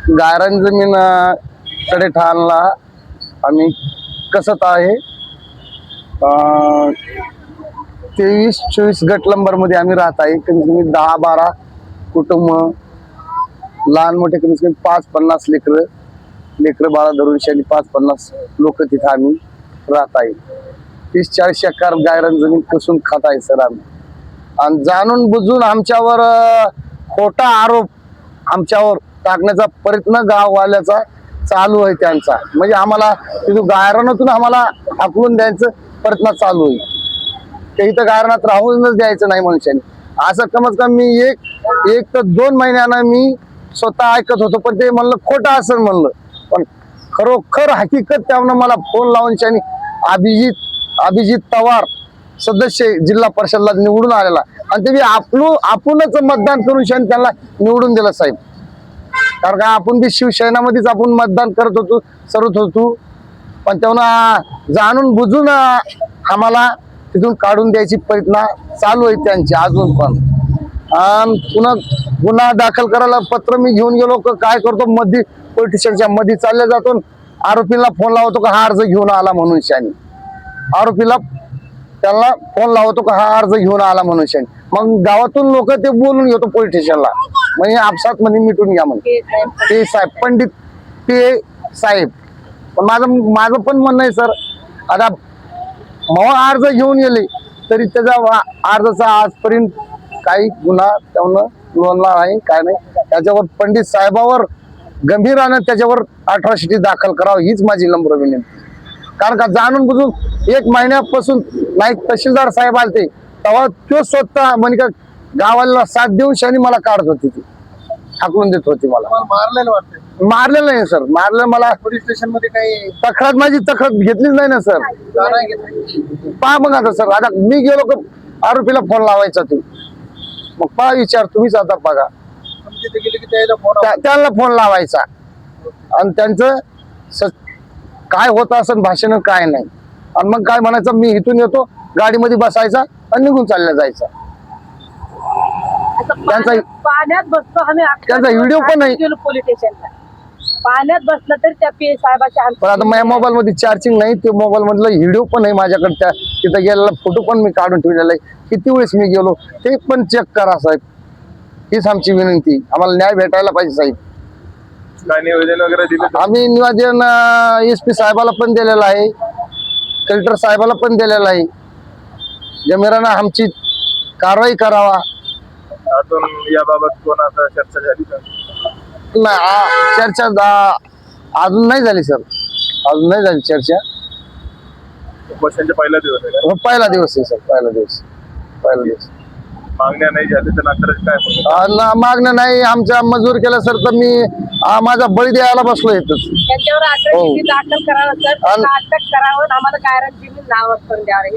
गायरान जमीन कडेठाणला आम्ही कसत आहे 23-24 गट नंबर मध्ये आम्ही राहत आहे. कमीत कमी 10-12 कुटुंब, लहान मोठे कमीत कमी 5-50 लेकर बाळा धरून 5-50 लोक तिथे आम्ही राहत आहे. 30-40 एकर गायरान जमीन कसून खात आहे सर आम्ही. आणि जाणून बुजून आमच्यावर खोटा आरोप आमच्यावर टाकण्याचा प्रयत्न गाववाल्याचा चालू आहे त्यांचा. म्हणजे आम्हाला तिथून गायरानातून आम्हाला हाकलून द्यायचं प्रयत्न चालू आहे. ते इथं गायरानात राहूनच द्यायचं नाही मनुष्याने. असं कमीत कमी मी एक तर 2 महिन्यानं मी स्वतः ऐकत होतो, पण ते म्हणलं खोटं असं म्हणलं. पण खरोखर हकीकत त्यानं मला फोन लावून त्यांनी अभिजित पवार सदस्य जिल्हा परिषदला निवडून आलेला, आणि ते आपणच मतदान करून त्यांना निवडून दिलं साहेब. कारण का आपण बी शिवसेनामध्येच आपण मतदान करत होतो, पण तेव्हा जाणून बुजून आम्हाला तिथून काढून द्यायची प्रयत्न चालू आहे त्यांची अजून पण. आणि पुन्हा गुन्हा दाखल करायला पत्र मी घेऊन गेलो, काय करतो मध्ये पोलीस स्टेशनच्या मध्ये चालले जातो, आरोपीला फोन लावतो का हा अर्ज घेऊन आला म्हणून शानी. आरोपीला त्याला फोन लावतो का हा अर्ज घेऊन आला म्हणून शानी. मग गावातून लोक ते बोलून घेतो पोलीस स्टेशनला, म्हणजे आपसात मध्ये मिटून घ्या म्हणून. ते साहेब पंडित ते साहेब. पण माझं पण म्हणणं आहे सर, आता अर्ज घेऊन गेले तरी त्याचा अर्जाचा आजपर्यंत काही गुन्हा त्यानं नोंदला नाही, काय नाही. त्याच्यावर पंडित साहेबावर गंभीरानं त्याच्यावर 18 शिटी दाखल करावं हीच माझी नम्र विनंती. कारण का जाणून बुजून 1 महिन्यापासून नाईक तहसीलदार साहेब आलते, तेव्हा तो स्वतः म्हणजे का गावाला साथ देऊन शानी मला काढत होती, ती हाकलून देत होती मला. मारलेलं वाटतं? मारलेलं नाही सर, मारलं मला पोलीस स्टेशन मध्ये काही तक्रार माझी घेतलीच नाही ना सर. पहा मग आता सर, आता मी गेलो का आरोपीला फोन लावायचा तू, मग पहा विचार तुम्हीच आता बघा. त्यांना फोन लावायचा आणि त्यांचं काय होत असं भाषण काय नाही, आणि मग काय म्हणायचं मी इथून येतो, गाडीमध्ये बसायचा आणि निघून चालल्या जायचा. पाण्यात बसतो आम्ही, त्यांचा व्हिडिओ पण नाही. पोलीस स्टेशनला पाण्यात बसलं तर त्या पी साहेबाच्या. पण आता माझ्या मोबाईल मध्ये चार्जिंग नाही, ते मोबाईल मधला व्हिडिओ पण आहे माझ्याकडे. तिथं गेलेला फोटो पण मी काढून ठेवलेला आहे. किती वेळेस मी गेलो ते पण चेक करा साहेब, हीच आमची विनंती. आम्हाला न्याय भेटायला पाहिजे साहेब. काय निवेदन वगैरे दिलं? आम्ही निवेदन SP साहेबाला पण दिलेलं आहे, कलेक्टर साहेबाला पण दिलेलं आहे. जमिरानं आमची कारवाई करावा. अजून याबाबत कोणाचा चर्चा झाली का? नाही, चर्चा अजून नाही झाली सर, अजून नाही झाली चर्चा. उपोषणचा पहिला दिवस आहे का? पहिला दिवस आहे सर, पहिला दिवस. मागण्या नाही झाल्या तर नंतर काय? मागणं नाही, आमच्या मजूर केलं सर तर मी माझा बळी द्यायला बसलो इथंच. त्यांच्यावर 18 शिटी दाखल करावं सर, अटक करावं, आम्हाला गायरान जमीन नावावर करून द्यावं.